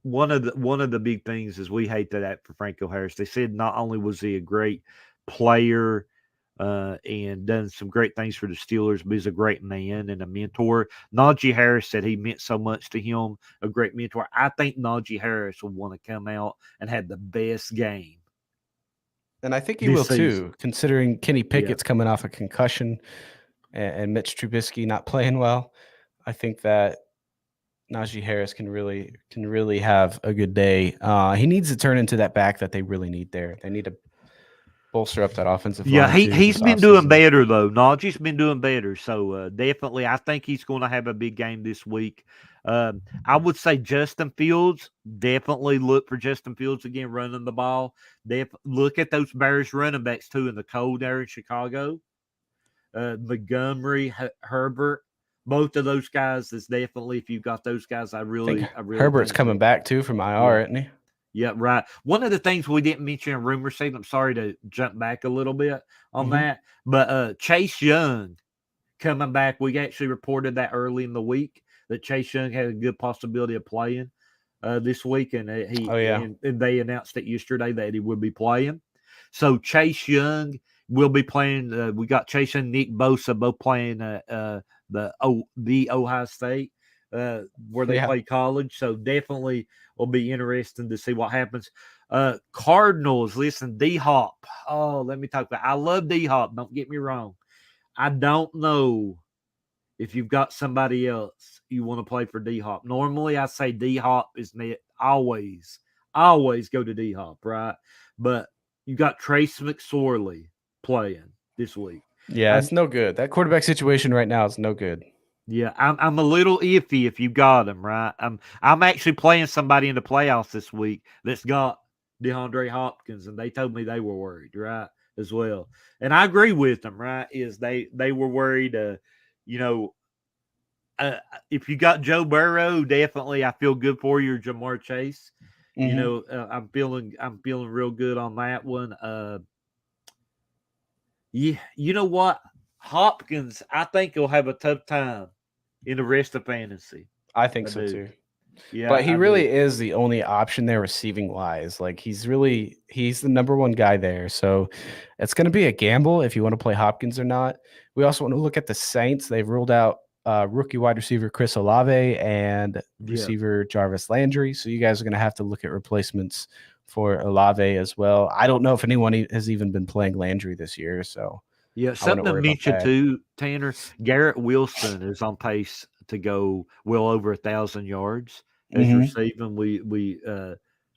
one of the big things is we hate that for Franco Harris. They said not only was he a great player and done some great things for the Steelers, but he's a great man and a mentor. Najee Harris said he meant so much to him, a great mentor. I think Najee Harris will want to come out and have the best game. And I think he will too, considering Kenny Pickett's coming off a concussion and Mitch Trubisky not playing well. I think that Najee Harris can really have a good day. He needs to turn into that back that they really need there. They need to bolster up that offensive line. Yeah, he's been doing better though. Najee's been doing better, so definitely, I think he's going to have a big game this week. I would say Justin Fields. Definitely look for Justin Fields again running the ball. Look at those Bears running backs too in the cold there in Chicago. Montgomery, Herbert, both of those guys is definitely, if you've got those guys, I really Herbert's think coming back too from IR, isn't he? Yeah, right. One of the things we didn't mention in rumor season, I'm sorry to jump back a little bit on that, but Chase Young coming back. We actually reported that early in the week that Chase Young had a good possibility of playing this week, and and they announced it yesterday that he would be playing. So Chase Young will be playing. We got Chase and Nick Bosa both playing the Ohio State where they play college. So definitely will be interesting to see what happens. Cardinals, listen, D-Hop. Oh, let me talk about it. I love D-Hop. Don't get me wrong. I don't know if you've got somebody else you want to play for D-Hop. Normally, I say D-Hop is net. Always go to D-Hop, right? But you got Trace McSorley playing this week. Yeah, it's no good. That quarterback situation right now is no good. Yeah, I'm a little iffy if you've got him, right? I'm actually playing somebody in the playoffs this week that's got DeAndre Hopkins, and they told me they were worried, right, as well. And I agree with them, right? Is they were worried, if you got Joe Burrow, definitely I feel good for you, or Jamar Chase. I'm feeling real good on that one. Yeah, you know what? Hopkins, I think he'll have a tough time in the rest of fantasy. I think so too. Yeah, but he really is the only option there receiving wise. Like he's the number one guy there. So it's going to be a gamble if you want to play Hopkins or not. We also want to look at the Saints. They've ruled out rookie wide receiver Chris Olave and receiver Jarvis Landry. So you guys are going to have to look at replacements for Olave as well. I don't know if anyone has even been playing Landry this year. So something to mention too, Tanner. Garrett Wilson is on pace to go well over 1,000 yards as receiving. We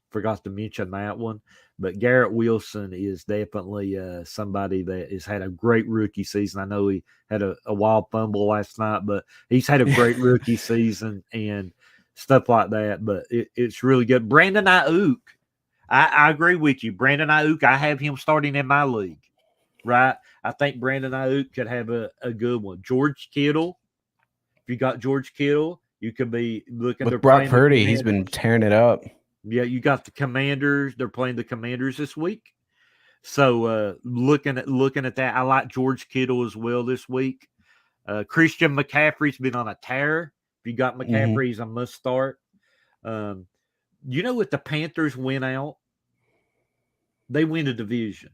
forgot to mention that one, but Garrett Wilson is definitely somebody that has had a great rookie season. I know he had a wild fumble last night, but he's had a great rookie season and stuff like that. But it's really good. Brandon Ayuk, I agree with you. Brandon Ayuk, I have him starting in my league. Right, I think Brandon Ayuk could have a good one. George Kittle, if you got George Kittle, you could be looking with Brock Purdy. He's been tearing it up. Yeah, you got the Commanders. They're playing the Commanders this week. So looking at that, I like George Kittle as well this week. Christian McCaffrey's been on a tear. If you got McCaffrey, he's a must start. If the Panthers win out, they win the division.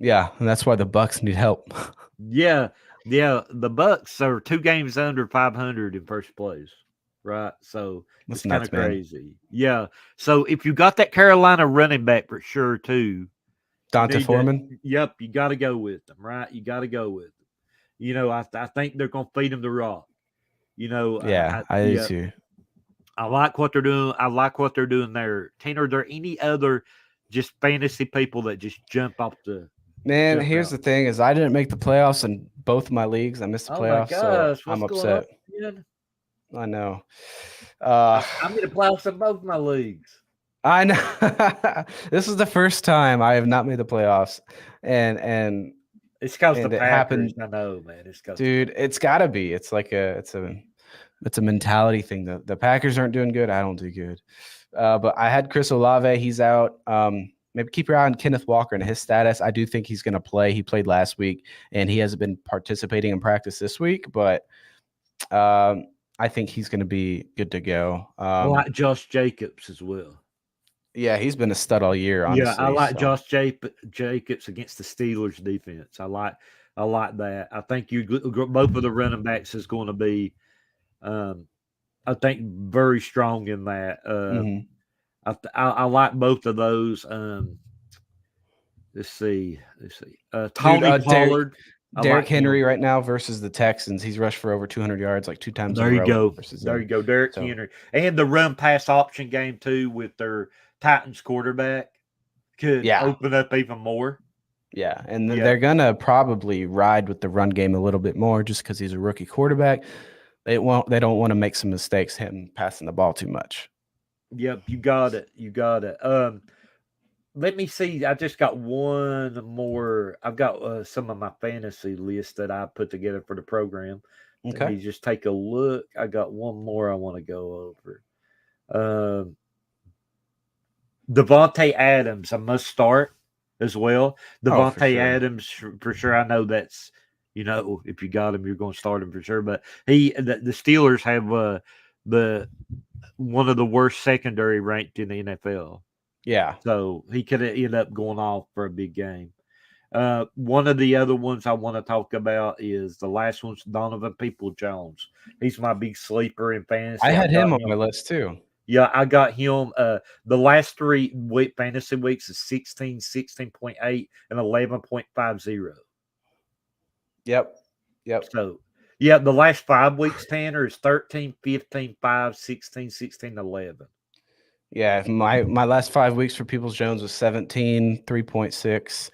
Yeah, and that's why the Bucs need help. Yeah, the Bucs are 2 games under 500 in first place, right? So it's kind of crazy. Man. Yeah. So if you got that Carolina running back for sure too, Dante Foreman. You got to go with them, right? You got to go with them. I think they're going to feed them the rock. Yeah, I do too. I like what they're doing. I like what they're doing there. Tanner, are there any other just fantasy people that just jump off the? Man, here's the thing: is I didn't make the playoffs in both of my leagues. I missed the playoffs, so I'm upset. I know. I'm in the playoffs in both my leagues. I know. This is the first time I have not made the playoffs, and it's because the Packers. Happened. I know, man. Dude, it's got to be. It's like it's a mentality thing. The Packers aren't doing good. I don't do good. But I had Chris Olave. He's out. Maybe keep your eye on Kenneth Walker and his status. I do think he's going to play. He played last week, and he hasn't been participating in practice this week, but I think he's going to be good to go. I like Josh Jacobs as well. Yeah, he's been a stud all year, honestly. Yeah, I like Josh Jacobs against the Steelers defense. I like that. I think both of the running backs is going to be, I think, very strong in that. I like both of those. Let's see. Tony Pollard. Derrick Henry right now versus the Texans. He's rushed for over 200 yards like 2 times. There you go. There you go. Derrick Henry. And the run pass option game too with their Titans quarterback could open up even more. Yeah, and they're gonna probably ride with the run game a little bit more just because he's a rookie quarterback. They don't want to make some mistakes him passing the ball too much. Yep, you got it. Let me see. I just got one more. I've got some of my fantasy list that I put together for the program. Let me Okay. just take a look. I got one more I want to go over. Devontae Adams, I must start as well. Oh, for Devontae sure. Adams, for sure. I know that's, if you got him, you're going to start him for sure. But the Steelers have the one of the worst secondary ranked in the NFL. Yeah. So he could have ended up going off for a big game. One of the other ones I want to talk about is the last one's Donovan Peoples-Jones. He's my big sleeper in fantasy. I had him on him. my list too. Yeah, I got him. The last 3 fantasy weeks is 16, 16.8, and 11.50. Yep. So, yeah, the last 5 weeks, Tanner, is 13, 15, 5, 16, 16, 11. Yeah, my last 5 weeks for Peoples-Jones was 17, 3.6,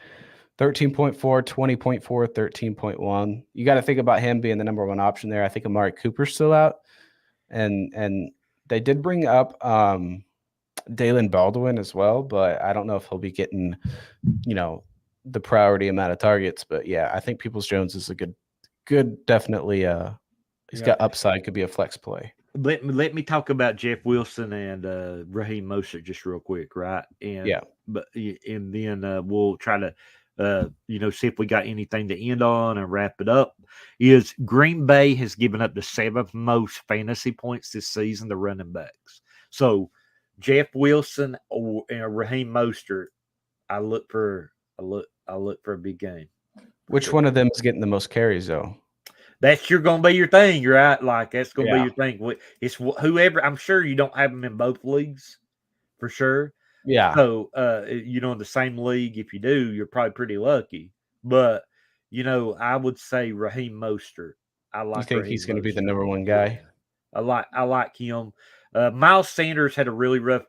13.4, 20.4, 13.1. You got to think about him being the number one option there. I think Amari Cooper's still out. And they did bring up Dalen Baldwin as well, but I don't know if he'll be getting, the priority amount of targets. But yeah, I think Peoples-Jones is a good definitely he's got upside, could be a flex play. Let me talk about Jeff Wilson and Raheem Mostert just real quick, right? And then we'll try to see if we got anything to end on and wrap it up. Is Green Bay has given up the 7th most fantasy points this season to running backs. So Jeff Wilson and Raheem Mostert, I look for a big game. Which one of them is getting the most carries though? That's going to be your thing, right? Like that's going to be Yeah. your thing. It's whoever. I'm sure you don't have them in both leagues, for sure. Yeah. So, in the same league, if you do, you're probably pretty lucky. But I would say Raheem Mostert. I like. You think Raheem he's going to be the Mostert. number one guy? Yeah. I like him. Miles Sanders had a really rough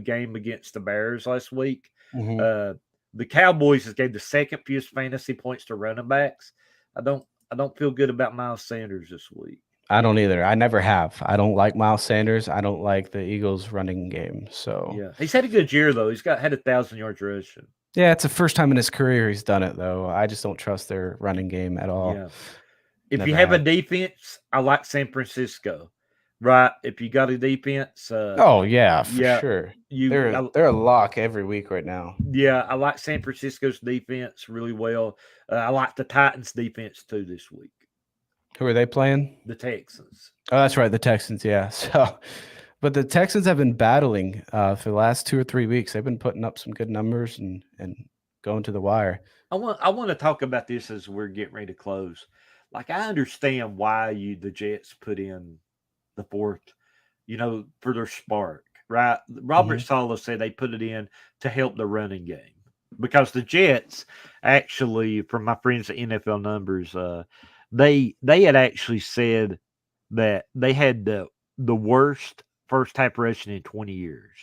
game against the Bears last week. Mm-hmm. The Cowboys gave the second fewest fantasy points to running backs. I don't feel good about Miles Sanders this week. I don't either. I never have. I don't like Miles Sanders. I don't like the Eagles running game. So yeah, he's had a good year though. He's had 1,000 yards rushing. Yeah, it's the first time in his career he's done it though. I just don't trust their running game at all. Yeah. If you have a defense, I like San Francisco. Right? If you got a defense, for sure. They're a lock every week right now. Yeah, I like San Francisco's defense really well. I like the Titans' defense too this week. Who are they playing? The Texans. Oh, that's right, the Texans. Yeah. So, but the Texans have been battling for the last 2 or 3 weeks. They've been putting up some good numbers and going to the wire. I want to talk about this as we're getting ready to close. Like I understand why the Jets put in the 4th, for their spark, right? Robert Saleh said they put it in to help the running game because the Jets actually, from my friends at NFL Numbers, they had actually said that they had the worst first half rushing in 20 years,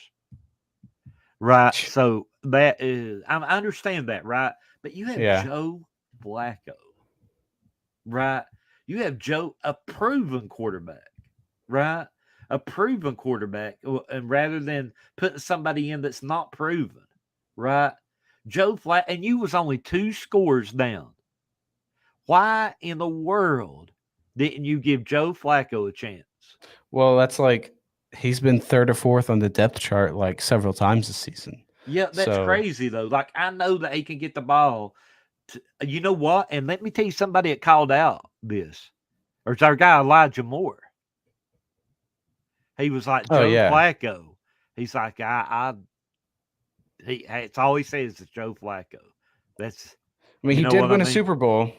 right? So that is, I understand that, right? But you have Joe Flacco, right? You have a proven quarterback. Right? A proven quarterback, and rather than putting somebody in that's not proven, right? Joe Flacco, and you was only 2 scores down. Why in the world didn't you give Joe Flacco a chance? Well, that's like he's been 3rd or 4th on the depth chart like several times this season. Yeah, that's crazy though. Like I know that he can get the ball. You know what? And let me tell you somebody that called out this, or it's our guy Elijah Moore. He was like Joe Flacco. He's like it's all he says is Joe Flacco. That's. I mean, he did win a Super Bowl.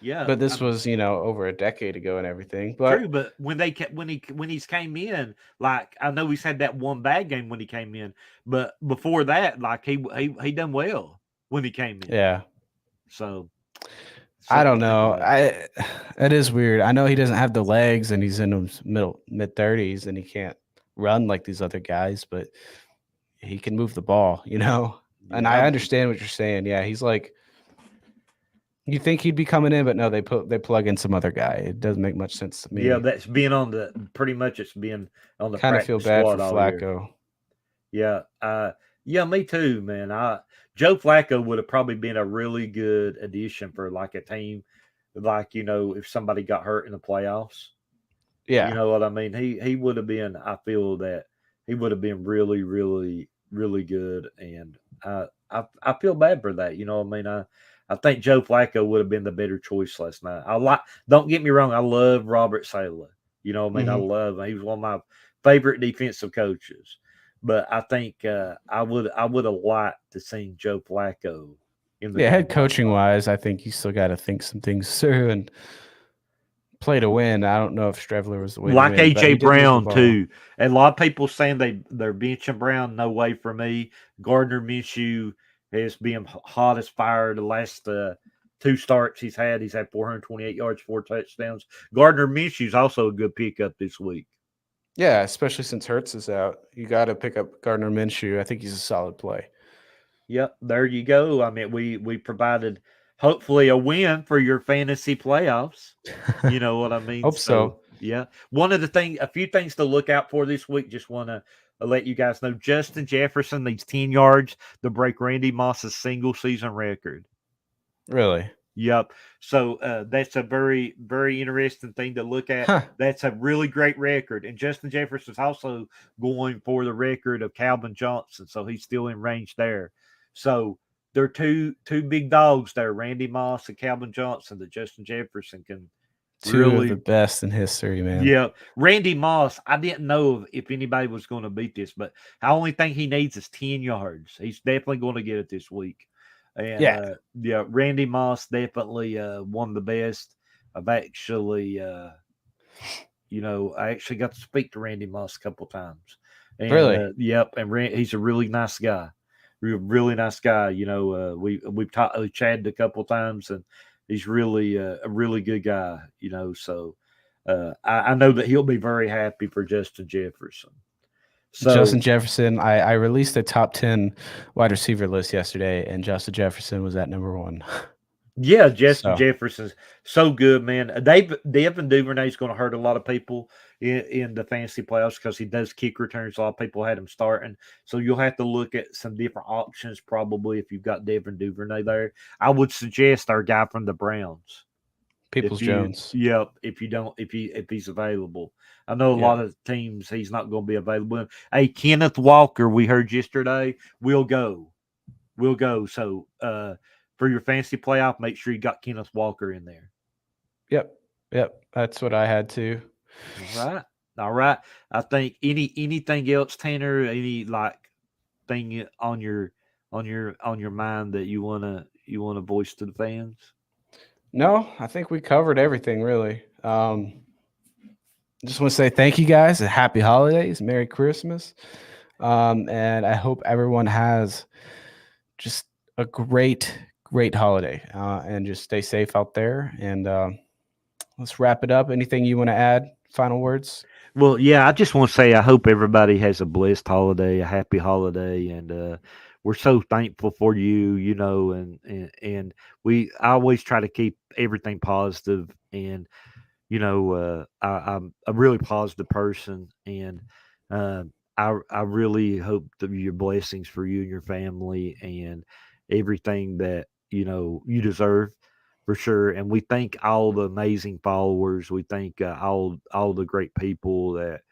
Yeah, but this was over a decade ago and everything. But true, but when he's came in, like I know he's had that one bad game when he came in, but before that, like he done well when he came in. Yeah. So I don't know. It is weird. I know he doesn't have the legs and he's in his mid-30s and he can't run like these other guys, but he can move the ball, Yeah, and I understand what you're saying. Yeah, he's like, you think he'd be coming in, but no, they plug in some other guy. It doesn't make much sense to me. Yeah, that's been on the pretty much. It's been on the kind of feel bad for Flacco. Yeah, yeah, me too, man. Joe Flacco would have probably been a really good addition for like a team like, if somebody got hurt in the playoffs. Yeah. You know what I mean? He would have been, I feel that he would have been really, really, really good. And I feel bad for that. You know what I mean? I think Joe Flacco would have been the better choice last night. Don't get me wrong, I love Robert Saleh. You know what I mean? I love him. He was one of my favorite defensive coaches. But I think I would have liked to see Joe Flacco in the game. Head coaching wise, I think you still got to think some things through and play to win. I don't know if Streveler was the way like to win. AJ Brown too. And a lot of people saying they're benching Brown. No way for me. Gardner Minshew has been hot as fire the last 2 starts he's had. He's had 428 yards, 4 touchdowns. Gardner Minshew's also a good pickup this week. Yeah, especially since Hurts is out. You got to pick up Gardner Minshew. I think he's a solid play. Yep, there you go. I mean, we provided hopefully a win for your fantasy playoffs. You know what I mean? Hope so. Yeah. A few things to look out for this week. Just want to let you guys know Justin Jefferson needs 10 yards to break Randy Moss's single season record. Really? Yep. So that's a very, very interesting thing to look at. That's a really great record. And Justin Jefferson's also going for the record of Calvin Johnson. So he's still in range there. So there are two big dogs there, Randy Moss and Calvin Johnson, that Justin Jefferson can Two of the best in history, man. Yeah. Randy Moss, I didn't know if anybody was going to beat this, but the only thing he needs is 10 yards. He's definitely going to get it this week. And Randy Moss definitely one of the best. I've actually I actually got to speak to Randy Moss a couple times. And, really? Yep. And he's a really nice guy. Really nice guy. We've chatted a couple times, and he's really a really good guy. So I know that he'll be very happy for Justin Jefferson. So, Justin Jefferson, I released a top 10 wide receiver list yesterday, and Justin Jefferson was at number 1. Yeah, Justin Jefferson's so good, man. Devin Duvernay is going to hurt a lot of people in the fantasy playoffs because he does kick returns. A lot of people had him starting. So you'll have to look at some different options probably if you've got Devin Duvernay there. I would suggest our guy from the Browns. Peoples-Jones. Yep, if he's available. I know a lot of teams he's not going to be available. Hey, Kenneth Walker, we heard yesterday, we'll go. So for your fantasy playoff, make sure you got Kenneth Walker in there. Yep. That's what I had too. All right. I think anything else, Tanner? Any thing on your mind that you wanna voice to the fans? No, I think we covered everything really. Just want to say thank you guys, and happy holidays, Merry Christmas, and I hope everyone has just a great holiday, and just stay safe out there. And let's wrap it up. Anything you want to add? Final words? Well, yeah, I just want to say I hope everybody has a blessed holiday, a happy holiday, and we're so thankful for you, and I always try to keep everything positive, and I'm a really positive person, and I really hope that your blessings for you and your family and everything that you deserve for sure. And we thank all the amazing followers. We thank all the great people that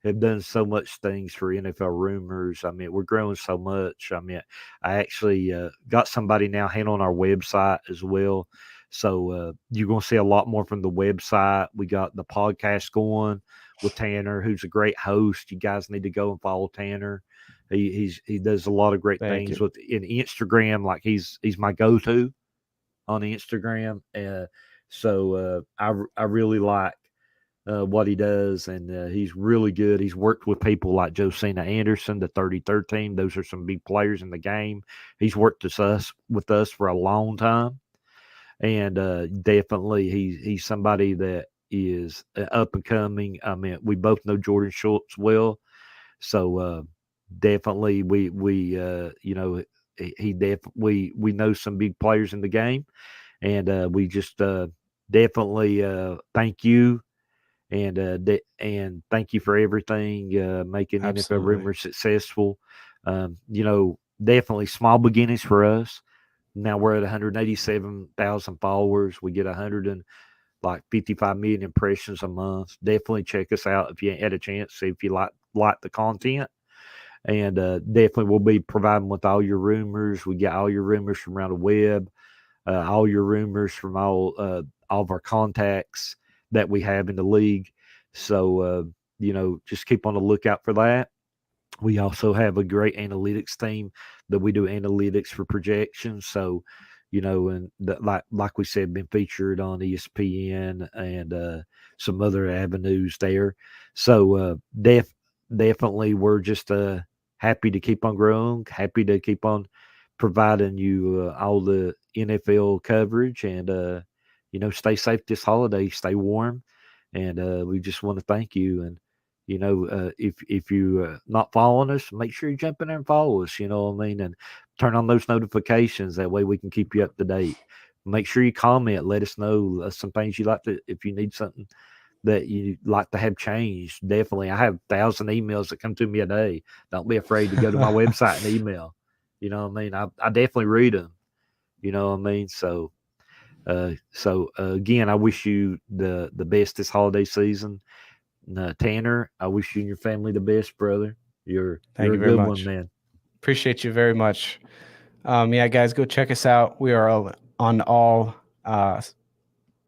have done so much things for NFL Rumors. I mean, we're growing so much. I mean, I actually got somebody now handling our website as well. So you're going to see a lot more from the website. We got the podcast going with Tanner, who's a great host. You guys need to go and follow Tanner. He does a lot of great things in Instagram. Like he's my go-to on Instagram. So I really like what he does, and he's really good. He's worked with people like Josina Anderson, the 33rd team. Those are some big players in the game. He's worked with us for a long time, and definitely he's somebody that is up and coming. I mean, we both know Jordan Schultz well, so definitely we we know some big players in the game, and we just definitely thank you. And thank you for everything, making NFL Rumors successful. Definitely small beginnings for us, Now we're at 187,000 followers. We get 55 million impressions a month. Definitely check us out if you ain't had a chance. See if you like the content. And definitely we'll be providing with all your rumors. We get all your rumors from around the web, all your rumors from all of our contacts that we have in the league. So, just keep on the lookout for that. We also have a great analytics team that we do analytics for projections. So, and like we said, been featured on ESPN and some other avenues there. So definitely we're just happy to keep on growing, happy to keep on providing you all the NFL coverage, and stay safe this holiday, stay warm, and we just want to thank you. And if you not following us, make sure you jump in there and follow us. You know what I mean, and turn on those notifications. That way we can keep you up to date. Make sure you comment. Let us know some things you like to. If you need something that you like to have changed, definitely. I have 1,000 emails that come to me a day. Don't be afraid to go to my website and email. You know what I mean? I definitely read them. You know what I mean? So again, I wish you the best this holiday season. Tanner, I wish you and your family the best, brother. You're a good one, man. Appreciate you very much. Yeah, guys, go check us out. We are on all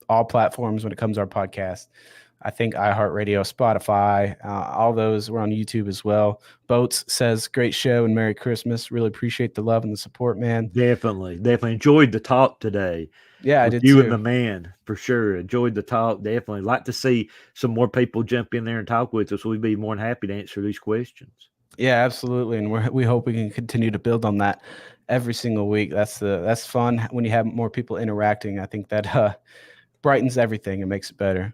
platforms when it comes to our podcast. I think iHeartRadio, Spotify, all those. We're on YouTube as well. Boats says, great show and Merry Christmas. Really appreciate the love and the support, man. Definitely enjoyed the talk today. Yeah, I did you too. And the man, for sure. Enjoyed the talk. Definitely like to see some more people jump in there and talk with us. We'd be more than happy to answer these questions. Yeah, absolutely. And we hope we can continue to build on that every single week. That's fun when you have more people interacting. I think that brightens everything and makes it better.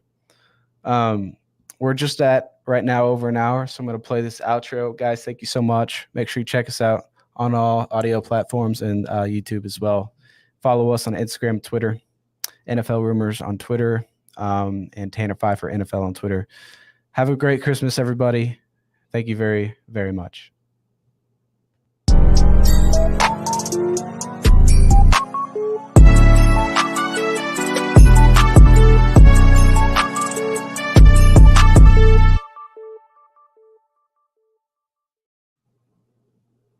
We're just at right now over an hour, so I'm going to play this outro. Guys, thank you so much. Make sure you check us out on all audio platforms and YouTube as well. Follow us on Instagram, Twitter, NFL Rumors on Twitter, and Tanner Phifer NFL on Twitter. Have a great Christmas, everybody. Thank you very, very much.